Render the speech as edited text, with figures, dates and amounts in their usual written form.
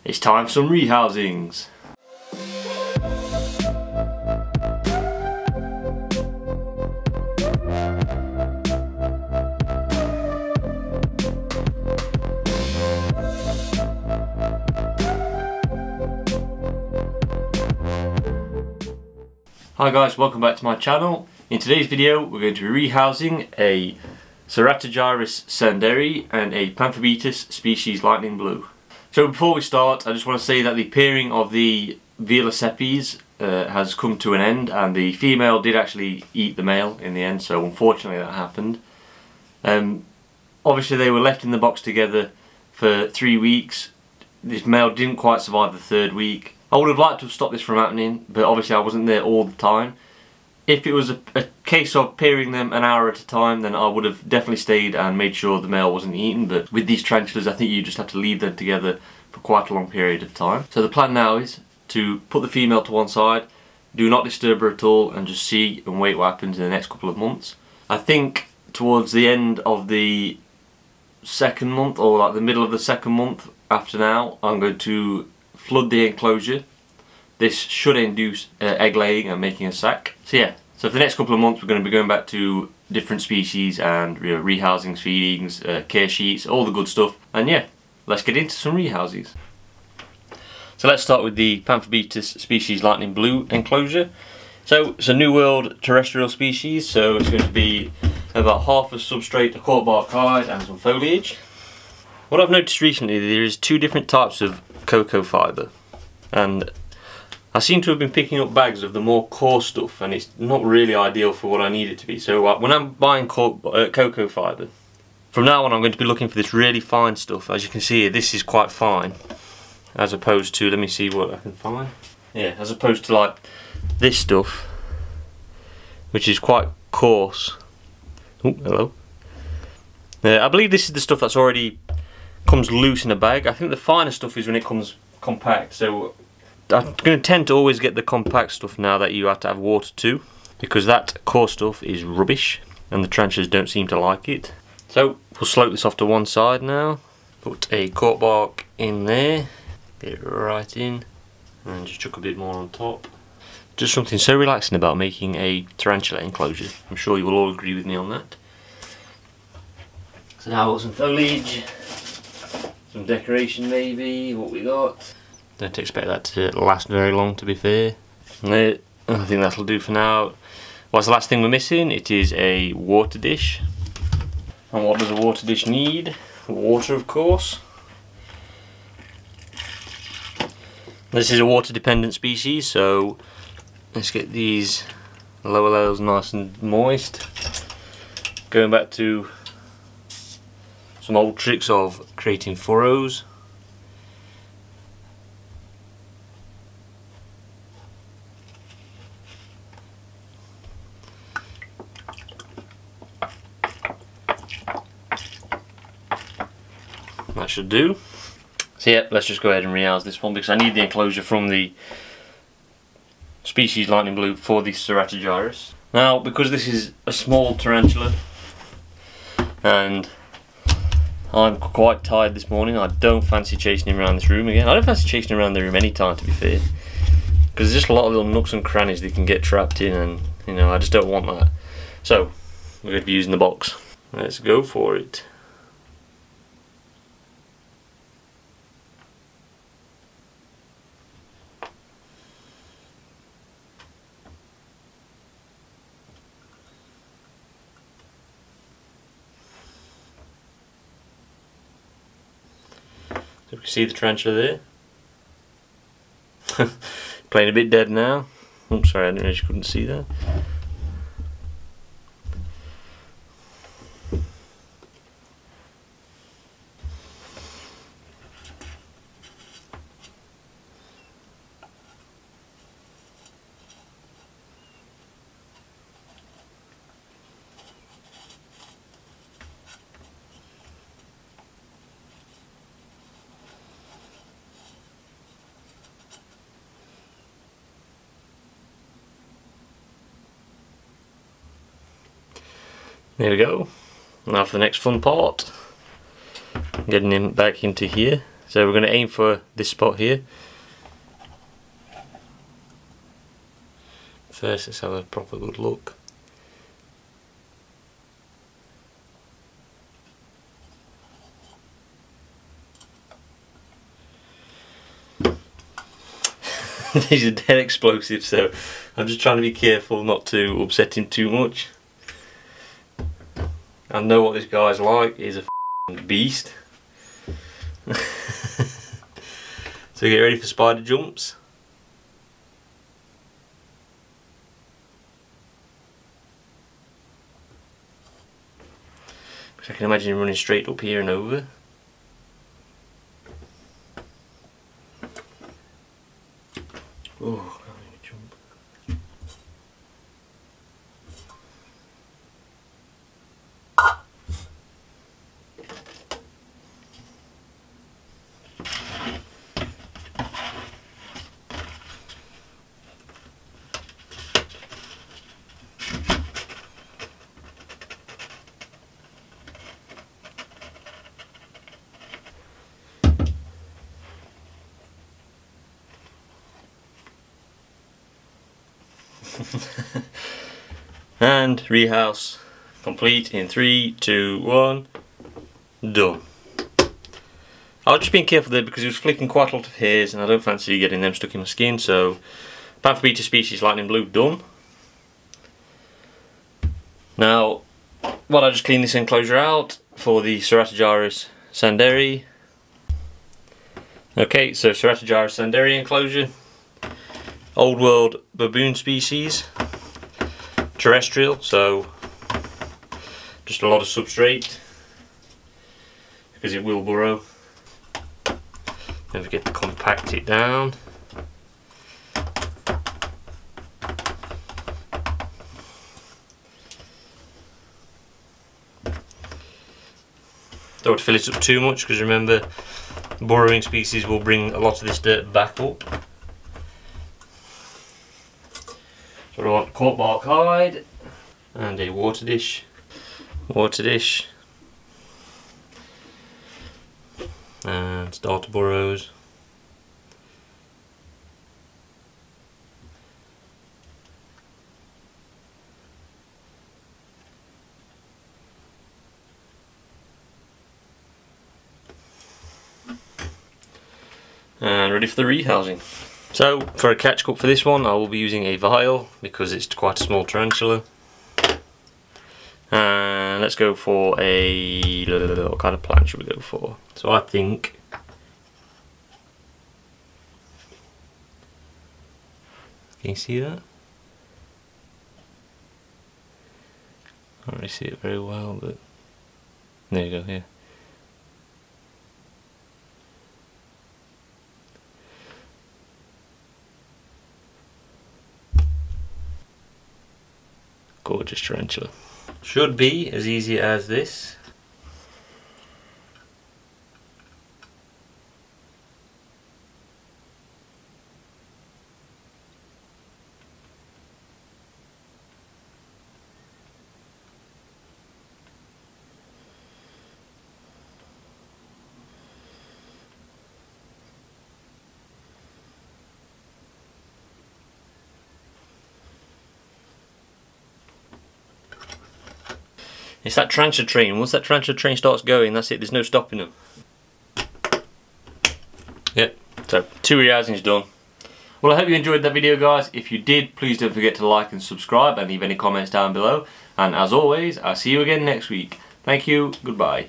It's time for some rehousings. Hi guys, welcome back to my channel. In today's video we're going to be rehousing a Ceratogyrus Sanderi and a Pamphobeteus species Lightning Blue. So before we start, I just want to say that the pairing of the Velocepes has come to an end, and the female did actually eat the male in the end, so unfortunately that happened. Obviously they were left in the box together for 3 weeks. This male didn't quite survive the 3rd week. I would have liked to have stopped this from happening, but obviously I wasn't there all the time. If it was a case of pairing them an hour at a time, then I would have definitely stayed and made sure the male wasn't eaten, but with these tarantulas I think you just have to leave them together for quite a long period of time. So the plan now is to put the female to one side, do not disturb her at all, and just see and wait what happens in the next couple of months. I think towards the end of the 2nd month, or like the middle of the 2nd month after now, I'm going to flood the enclosure. This should induce egg laying and making a sack. So yeah, so for the next couple of months we're going to be going back to different species and rehousings, feedings, care sheets, all the good stuff. And yeah, let's get into some rehousings. So let's start with the Pamphobeteus species Lightning Blue enclosure. So it's a New World terrestrial species, so it's going to be about half a substrate, a cork bark hide and some foliage. What I've noticed recently, there is 2 different types of cocoa fibre, and I seem to have been picking up bags of the more coarse stuff, and it's not really ideal for what I need it to be. So when I'm buying cocoa fibre, from now on I'm going to be looking for this really fine stuff. As you can see here, this is quite fine, as opposed to, let me see what I can find. Yeah, as opposed to like this stuff, which is quite coarse. Oh, hello. I believe this is the stuff that's already comes loose in a bag. I think the finer stuff is when it comes compact. So I'm going to tend to always get the compact stuff now that you have to have water to, because that coarse stuff is rubbish and the tarantulas don't seem to like it. So we'll slope this off to one side now, put a cork bark in there, get it right in, and just chuck a bit more on top. Just something so relaxing about making a tarantula enclosure. I'm sure you will all agree with me on that. So now I've got some foliage, some decoration maybe, what we got. Don't expect that to last very long, to be fair. I think that'll do for now. What's the last thing we're missing? It is a water dish. And what does a water dish need? Water, of course. This is a water dependent species, so let's get these lower layers nice and moist. Going back to some old tricks of creating furrows. That should do. So yeah, let's just go ahead and rehouse this one, because I need the enclosure from the species Lightning Blue for the Ceratogyrus. Now, because this is a small tarantula and I'm quite tired this morning, I don't fancy chasing him around this room again. I don't fancy chasing him around the room any time, to be fair, because there's just a lot of little nooks and crannies they can get trapped in, and you know, I just don't want that. So we're going to be using the box. Let's go for it. So we can see the tarantula there. Playing a bit dead now. Oops, sorry, I didn't realize you couldn't see that. There we go. Now for the next fun part. Getting him back into here. So we're going to aim for this spot here. First, let's have a proper good look. These are dead explosive, so I'm just trying to be careful not to upset him too much. I know what this guy's like, he's a beast. So get ready for spider jumps. I can imagine him running straight up here and over. Oh, jump. And rehouse complete in 3, 2, 1, done. I was just being careful there because he was flicking quite a lot of hairs and I don't fancy getting them stuck in my skin, so Pamphobeteus species lightning blue done. Now, while I just clean this enclosure out for the Ceratogyrus Sanderi. Okay, so Ceratogyrus Sanderi enclosure. Old world baboon species. Terrestrial, so just a lot of substrate because it will burrow. Don't forget to compact it down. Don't want to fill it up too much because remember, burrowing species will bring a lot of this dirt back up. So I want cork bark hide and a water dish, and starter burrows. And ready for the rehousing. So for a catch cup for this one I will be using a vial because it's quite a small tarantula. And let's go for a, what kind of plant should we go for? So I think can you see that? I can't really see it very well, but there you go, here. Gorgeous tarantula. Should be as easy as this. It's that tarantula train. Once that tarantula train starts going, that's it. There's no stopping them. Yep. So 2 rehousings done. Well, I hope you enjoyed that video, guys. If you did, please don't forget to like and subscribe and leave any comments down below. And as always, I'll see you again next week. Thank you. Goodbye.